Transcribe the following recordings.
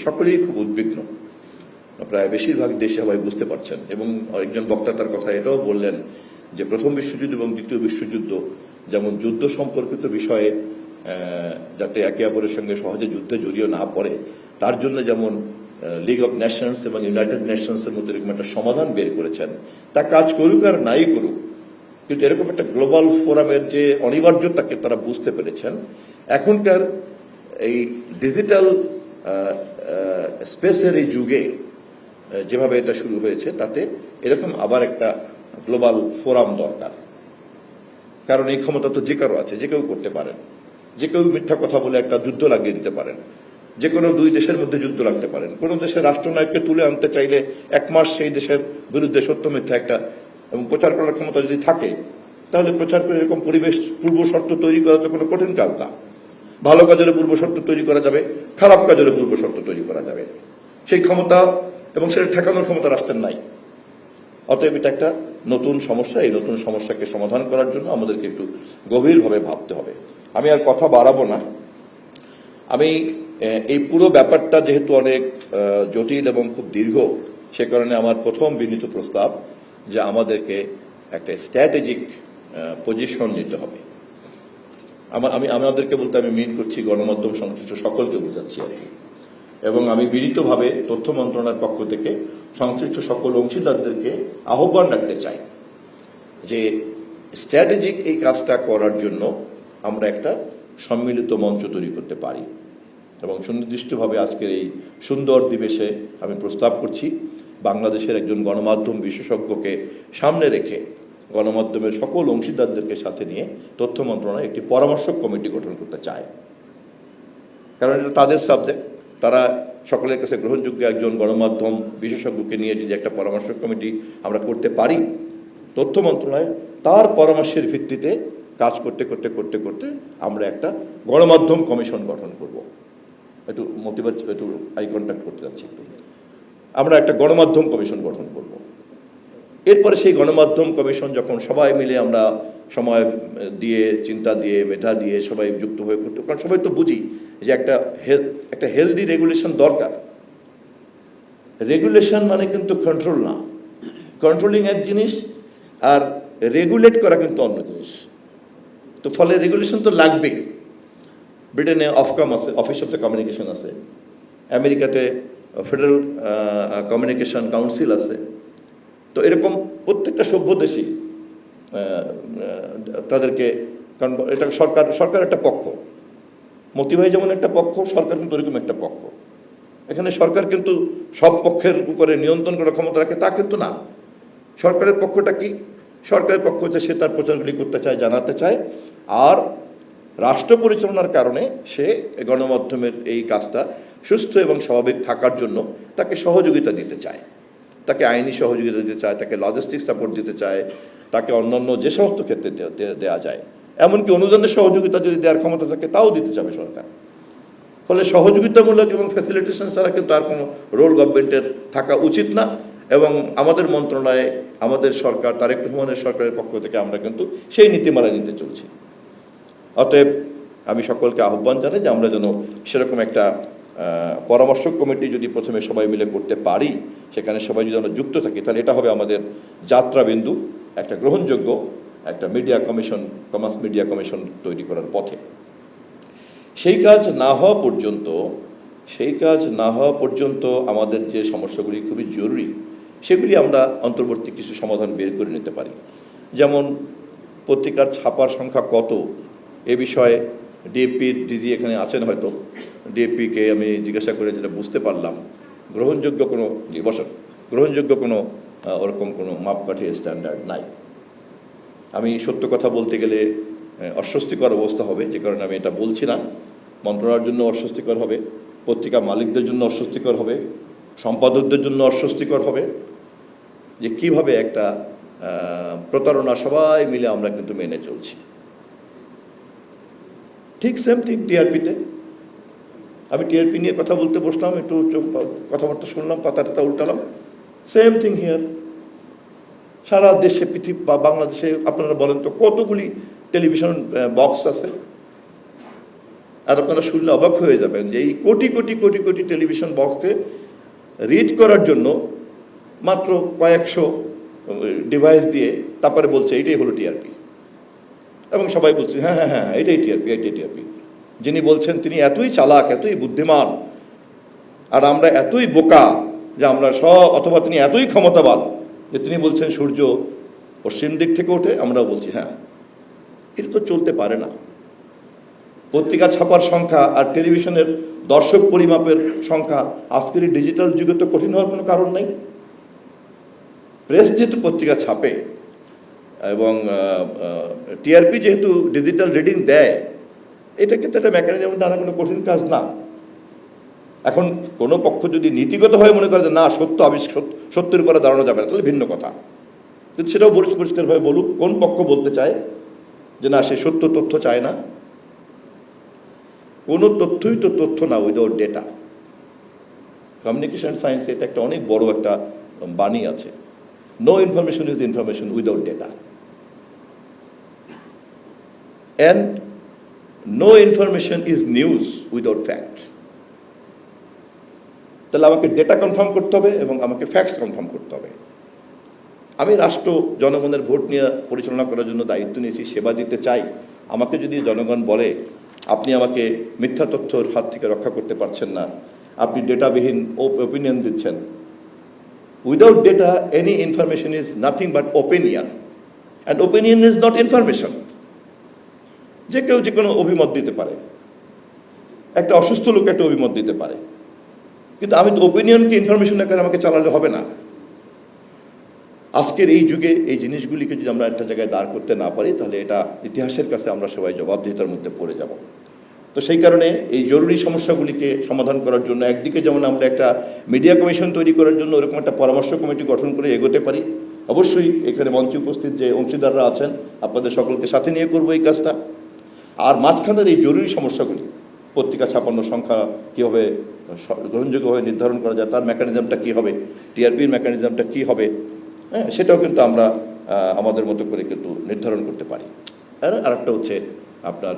সকলেই খুব উদ্বিগ্ন, প্রায় বেশিরভাগ দেশে সবাই বুঝতে পারছেন। এবং আরেকজন বক্তা তার কথা এটাও বললেন যে প্রথম বিশ্বযুদ্ধ এবং দ্বিতীয় বিশ্বযুদ্ধ যেমন যুদ্ধ সম্পর্কিত বিষয়ে যাতে একে অপরের সঙ্গে সহজে যুদ্ধে জড়িয়ে না পড়ে, তার জন্য যেমন লিগ অফ নেশনস এবং ইউনাইটেড নেশনসের মধ্যে এরকম একটা সমাধান বের করেছেন, তা কাজ করুক আর নাই করুক, কিন্তু এরকম একটা গ্লোবাল ফোরামের যে অনিবার্যতাকে তারা বুঝতে পেরেছেন। এখনকার এই ডিজিটাল স্পেসের এই যুগে যেভাবে এটা শুরু হয়েছে, তাতে এরকম আবার একটা গ্লোবাল ফোরাম দরকার। কারণ এই ক্ষমতা তো যে কারো আছে, যে কেউ করতে পারেন, যে কেউ মিথ্যা কথা বলে একটা যুদ্ধ লাগিয়ে দিতে পারেন, যে কোনো দুই দেশের মধ্যে যুদ্ধ লাগতে পারেন। কোন দেশের রাষ্ট্রনায়ককে তুলে আনতে চাইলে 1 মাস সেই দেশের বিরুদ্ধে সত্য মিথ্যা একটা এবং প্রচার করার ক্ষমতা যদি থাকে, তাহলে প্রচার করে এরকম পরিবেশ পূর্ব শর্ত তৈরি করা তো কোনো কঠিন কাজ না। ভালো কাজের পূর্ব শর্ত তৈরি করা যাবে, খারাপ কাজের পূর্ব শর্ত তৈরি করা যাবে। সেই ক্ষমতা এবং সেটা ঠেকানোর ক্ষমতা রাষ্ট্রের নাই। অতএব এটা একটা নতুন সমস্যা। এই নতুন সমস্যাকে সমাধান করার জন্য আমাদেরকে একটু গভীরভাবে ভাবতে হবে। আমি আর কথা বাড়াবো না। আমি এই পুরো ব্যাপারটা যেহেতু অনেক জটিল এবং খুব দীর্ঘ, সে কারণে আমার প্রথম বিনীত প্রস্তাব যে আমাদেরকে একটা স্ট্র্যাটেজিক পজিশন নিতে হবে। আমি আমাদেরকে বলতে আমি মিন করছি গণমাধ্যম সংশ্লিষ্ট সকলকে বোঝাচ্ছি আর কি। এবং আমি বিনীতভাবে তথ্য মন্ত্রণালয়ের পক্ষ থেকে সংশ্লিষ্ট সকল অংশীদারদেরকে আহ্বান রাখতে চাই যে স্ট্র্যাটেজিক এই কাজটা করার জন্য আমরা একটা সম্মিলিত মঞ্চ তৈরি করতে পারি। এবং সুনির্দিষ্টভাবে আজকের এই সুন্দর দিবসে আমি প্রস্তাব করছি বাংলাদেশের একজন গণমাধ্যম বিশেষজ্ঞকে সামনে রেখে গণমাধ্যমের সকল অংশীদারদেরকে সাথে নিয়ে তথ্য মন্ত্রণালয় একটি পরামর্শক কমিটি গঠন করতে চায়। কারণ এটা তাদের সাবজেক্ট, তারা সকলের কাছে গ্রহণযোগ্য একজন গণমাধ্যম বিশেষজ্ঞকে নিয়ে যদি একটা পরামর্শক কমিটি আমরা করতে পারি, তথ্য মন্ত্রণালয় তার পরামর্শের ভিত্তিতে কাজ করতে করতে করতে করতে আমরা একটা গণমাধ্যম কমিশন গঠন করব। একটু মোটিভেট, একটু আই কন্ট্যাক্ট করতে যাচ্ছি। আমরা একটা গণমাধ্যম কমিশন গঠন করব। এরপরে সেই গণমাধ্যম কমিশন যখন সবাই মিলে আমরা সময় দিয়ে, চিন্তা দিয়ে, মেধা দিয়ে সবাই যুক্ত হয়ে করতে, কারণ সবাই তো বুঝি যে একটা হেলদি রেগুলেশন দরকার। রেগুলেশন মানে কিন্তু কন্ট্রোল না। কন্ট্রোলিং এক জিনিস আর রেগুলেট করা কিন্তু অন্য জিনিস। তো ফলে রেগুলেশন তো লাগবেই। ব্রিটেনে অফকম আছে, অফিস অফ দ্য কমিউনিকেশন আছে, আমেরিকাতে ফেডারেল কমিউনিকেশন কাউন্সিল আছে। তো এরকম প্রত্যেকটা সভ্য দেশই তাদেরকে, কারণ এটা সরকার একটা পক্ষ, মতিভাই যেমন একটা পক্ষ, সরকার কিন্তু ওরকম একটা পক্ষ। এখানে সরকার কিন্তু সব পক্ষের উপরে নিয়ন্ত্রণ করার ক্ষমতা রাখে তা কিন্তু না। সরকারের পক্ষটা কি? সরকারের পক্ষ হচ্ছে সে তার প্রচারগুলি করতে চায়, জানাতে চায়, আর রাষ্ট্র পরিচালনার কারণে সে গণমাধ্যমের এই কাজটা সুস্থ এবং স্বাভাবিক থাকার জন্য তাকে সহযোগিতা দিতে চায়, তাকে আইনি সহযোগিতা দিতে চায়, তাকে লজিস্টিক সাপোর্ট দিতে চায়, তাকে অন্যান্য যে সমস্ত ক্ষেত্রে দেওয়া যায়, এমনকি অনুদানের সহযোগিতা যদি দেওয়ার ক্ষমতা থাকে তাও দিতে চাবে সরকার। ফলে সহযোগিতামূলক এবং ফ্যাসিলিটেশন ছাড়া কিন্তু আর কোনো রোল গভর্নমেন্টের থাকা উচিত না। এবং আমাদের মন্ত্রণালয়ে আমাদের সরকার, তারেক রহমানের সরকারের পক্ষ থেকে আমরা কিন্তু সেই নীতিমালা নিতে চলছি। অতএব আমি সকলকে আহ্বান জানাই যে আমরা যেন সেরকম একটা পরামর্শক কমিটি যদি প্রথমে সবাই মিলে করতে পারি, সেখানে সবাই যদি আমরা যুক্ত থাকি, তাহলে এটা হবে আমাদের যাত্রাবিন্দু একটা গ্রহণযোগ্য একটা মিডিয়া কমিশন, কমাস মিডিয়া কমিশন তৈরি করার পথে। সেই কাজ না হওয়া পর্যন্ত আমাদের যে সমস্যাগুলি খুবই জরুরি, সেগুলি আমরা অন্তর্বর্তী কিছু সমাধান বের করে নিতে পারি। যেমন পত্রিকার ছাপার সংখ্যা কত, এ বিষয়ে ডিএপির ডিজি এখানে আছেন, হয়তো ডিএপিকে আমি জিজ্ঞাসা করে যেটা বুঝতে পারলাম, গ্রহণযোগ্য কোনো ওরকম কোনো মাপকাঠির স্ট্যান্ডার্ড নাই। আমি সত্য কথা বলতে গেলে অস্বস্তিকর অবস্থা হবে, যে কারণে আমি এটা বলছি না। মন্ত্রণালয়ের জন্য অস্বস্তিকর হবে, পত্রিকা মালিকদের জন্য অস্বস্তিকর হবে, সম্পাদকদের জন্য অস্বস্তিকর হবে, যে কিভাবে একটা প্রতারণা সবাই মিলে আমরা কিন্তু মেনে চলছি। ঠিক সেম থিং টিআরপিতে। আমি টিআরপি নিয়ে কথা বলতে বসলাম, একটু কথাবার্তা শুনলাম, পাতা উল্টালাম, সেম থিং হিয়ার। সারা দেশে, পৃথিবী বা বাংলাদেশে আপনারা বলেন তো কতগুলি টেলিভিশন বক্স আছে, আর আপনারা শুনলে অবাক হয়ে যাবেন যে এই কোটি কোটি কোটি কোটি টেলিভিশন বক্সে রিড করার জন্য মাত্র কয়েকশো ডিভাইস দিয়ে তারপরে বলছে এটাই হলো টিআরপি, এবং সবাই বলছে হ্যাঁ হ্যাঁ হ্যাঁ এটাই টিআরপি, এটাই টিআরপি। যিনি বলছেন তিনি এতই চালাক, এতই বুদ্ধিমান, আর আমরা এতই বোকা যে আমরা অথবা তিনি এতই ক্ষমতাবান যে তিনি বলছেন সূর্য পশ্চিম দিক থেকে ওঠে, আমরাও বলছি হ্যাঁ। এটা তো চলতে পারে না। পত্রিকা ছাপার সংখ্যা আর টেলিভিশনের দর্শক পরিমাপের সংখ্যা আজকের এই ডিজিটাল যুগে তো কঠিন হওয়ার কোনো কারণ নেই। প্রেস যেহেতু পত্রিকা ছাপে এবং টিআরপি যেহেতু ডিজিটাল রিডিং দেয়, এটা কিন্তু একটা মেকানিজম দ্বারা কোনো কঠিন কাজ না। এখন কোনো পক্ষ যদি নীতিগতভাবে মনে করে যে না সত্যের উপরে দাঁড়ানো যাবে না, তাহলে ভিন্ন কথা, কিন্তু সেটাও পরিষ্কারভাবে বলুক কোন পক্ষ বলতে চায় যে না সে সত্য তথ্য চায় না। কোনো তথ্যই তো তথ্য না উইদাউট ডেটা। কমিউনিকেশন সায়েন্সে এটা একটা অনেক বড় একটা বাণী আছে, no information is information without data, and no information is news without fact. তাহলে আমাকে ডেটা কনফার্ম করতে হবে এবং আমাকে ফ্যাক্টস কনফার্ম করতে হবে। আমি রাষ্ট্র জনগণের ভোট নিয়ে পরিচালনা করার জন্য দায়িত্ব নিয়েছি, সেবা দিতে চাই। আমাকে যদি জনগণ বলে আপনি আমাকে মিথ্যা তথ্যের হাত থেকে রক্ষা করতে পারছেন না, আপনি ডেটাবিহীন ওপিনিয়ন দিচ্ছেন, without data any information is nothing but opinion, and opinion is not information. যে কেউ যে কোনো অভিমত দিতে পারে, একটা অসুস্থ লোক একটা অভিমত দিতে পারে, কিন্তু আমি তো ওপিনিয়নকে ইনফরমেশন আকারে আমাকে চালালে হবে না। আজকের এই যুগে এই জিনিসগুলিকে যদি আমরা একটা জায়গায় দাঁড় করতে না পারি, তাহলে এটা ইতিহাসের কাছে আমরা সবাই জবাবদিহিতার মধ্যে পড়ে যাব। তো সেই কারণে এই জরুরি সমস্যাগুলিকে সমাধান করার জন্য একদিকে যেমন আমরা একটা মিডিয়া কমিশন তৈরি করার জন্য ওরকম একটা পরামর্শ কমিটি গঠন করে এগোতে পারি, অবশ্যই এখানে মঞ্চে উপস্থিত যে অংশীদাররা আছেন আপনাদের সকলকে সাথে নিয়ে করবো এই কাজটা। আর মাঝখানের এই জরুরি সমস্যাগুলি, পত্রিকা ছাপানোর সংখ্যা কীভাবে গ্রহণযোগ্যভাবে নির্ধারণ করা যায়, তার মেকানিজমটা কী হবে, টিআরপির মেকানিজমটা কী হবে, হ্যাঁ সেটাও কিন্তু আমরা আমাদের মতো করে কিন্তু নির্ধারণ করতে পারি। আর একটা হচ্ছে আপনার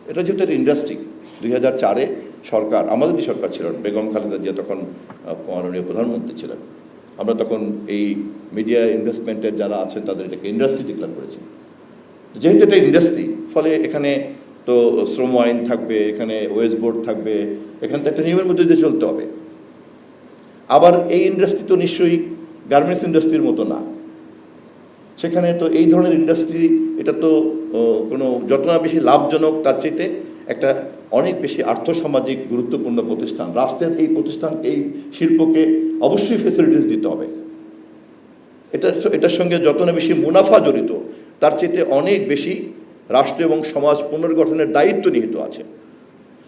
এটা যেহেতু একটা ইন্ডাস্ট্রি, 2004-এ সরকার, আমাদেরই সরকার ছিলেন, বেগম খালেদা জিয়া তখন মাননীয় প্রধানমন্ত্রী ছিলেন, আমরা তখন এই মিডিয়া ইনভেস্টমেন্টের যারা আছেন তাদের এটাকে ইন্ডাস্ট্রি ডিক্লেয়ার করেছি। যেহেতু এটা ইন্ডাস্ট্রি, ফলে এখানে তো শ্রম আইন থাকবে, এখানে ওয়েজ বোর্ড থাকবে, এখানে তো একটা নিয়মের মধ্যে দিয়ে চলতে হবে। আবার এই ইন্ডাস্ট্রি তো নিশ্চয়ই গার্মেন্টস ইন্ডাস্ট্রির মতো না, সেখানে তো এই ধরনের ইন্ডাস্ট্রি এটা তো কোনো যত না বেশি লাভজনক তার চাইতে একটা অনেক বেশি আর্থসামাজিক গুরুত্বপূর্ণ প্রতিষ্ঠান। রাষ্ট্রের এই প্রতিষ্ঠান, এই শিল্পকে অবশ্যই ফেসিলিটিস দিতে হবে। এটার সঙ্গে যত না বেশি মুনাফা জড়িত, তার চাইতে অনেক বেশি রাষ্ট্র এবং সমাজ পুনর্গঠনের দায়িত্ব নিহিত আছে।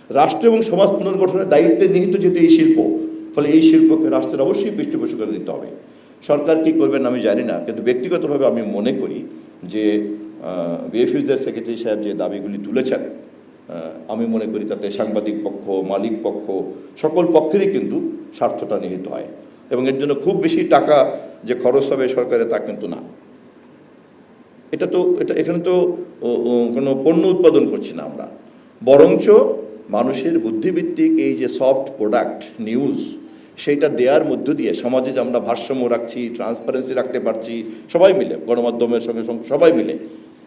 রাষ্ট্র এবং সমাজ পুনর্গঠনের দায়িত্বে নিহিত যেহেতু এই শিল্প, ফলে এই শিল্পকে রাষ্ট্রের অবশ্যই পৃষ্ঠপোষকতা দিতে হবে। সরকার কী করবেন আমি জানি না, কিন্তু ব্যক্তিগতভাবে আমি মনে করি যে বিএফইউদের সেক্রেটারি সাহেব যে দাবিগুলি তুলেছেন, আমি মনে করি তাতে সাংবাদিক পক্ষ, মালিক পক্ষ, সকল পক্ষেরই কিন্তু স্বার্থটা নিহিত হয়, এবং এর জন্য খুব বেশি টাকা যে খরচ হবে সরকারে তা কিন্তু না। এখানে তো কোনো পণ্য উৎপাদন করছি না আমরা, বরঞ্চ মানুষের বুদ্ধিভিত্তিক এই যে সফট প্রোডাক্ট নিউজ, সেইটা দেওয়ার মধ্য দিয়ে সমাজে যে আমরা ভারসাম্য রাখছি, ট্রান্সপারেন্সি রাখতে পারছি সবাই মিলে, গণমাধ্যমের সঙ্গে সবাই মিলে,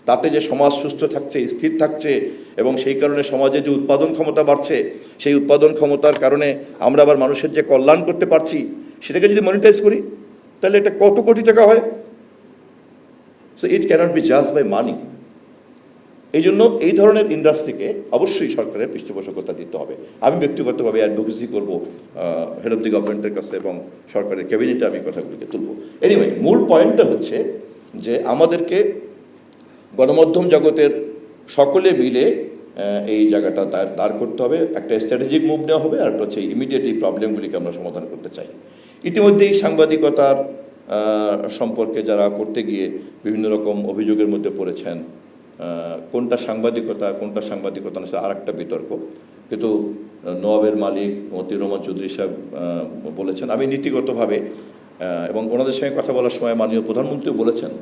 তাতে যে সমাজ সুস্থ থাকছে, স্থির থাকছে, এবং সেই কারণে সমাজে যে উৎপাদন ক্ষমতা বাড়ছে, সেই উৎপাদন ক্ষমতার কারণে আমরা আবার মানুষের যে কল্যাণ করতে পারছি, সেটাকে যদি মনিটাইজ করি তাহলে এটা কত কোটি টাকা হয়। So it cannot be just by money. এই জন্য এই ধরনের ইন্ডাস্ট্রিকে অবশ্যই সরকারের পৃষ্ঠপোষকতা দিতে হবে। আমি ব্যক্তিগতভাবে অ্যাডভোকেসি করব হেড অফ দি গভর্নমেন্টের কাছে, এবং সরকারের ক্যাবিনেটে আমি কথাগুলিকে তুলব। এনিওয়ে, মূল পয়েন্টটা হচ্ছে যে আমাদেরকে গণমাধ্যম জগতের সকলে মিলে এই জায়গাটা দাঁড় করতে হবে, একটা স্ট্র্যাটেজিক মুভ নেওয়া হবে, আর একটা হচ্ছে ইমিডিয়েট এই প্রবলেমগুলিকে আমরা সমাধান করতে চাই। ইতিমধ্যেই সাংবাদিকতার সম্পর্কে যারা করতে গিয়ে বিভিন্ন রকম অভিযোগের মধ্যে পড়েছেন, কোনটা সাংবাদিকতা না, আর একটা বিতর্ক। কিন্তু নওয়াবের মালিক মতিউর রহমান চৌধুরী সাহেব বলেছেন, আমি নীতিগতভাবে এবং ওনাদের সঙ্গে কথা বলার সময় মাননীয় প্রধানমন্ত্রীও বলেছেন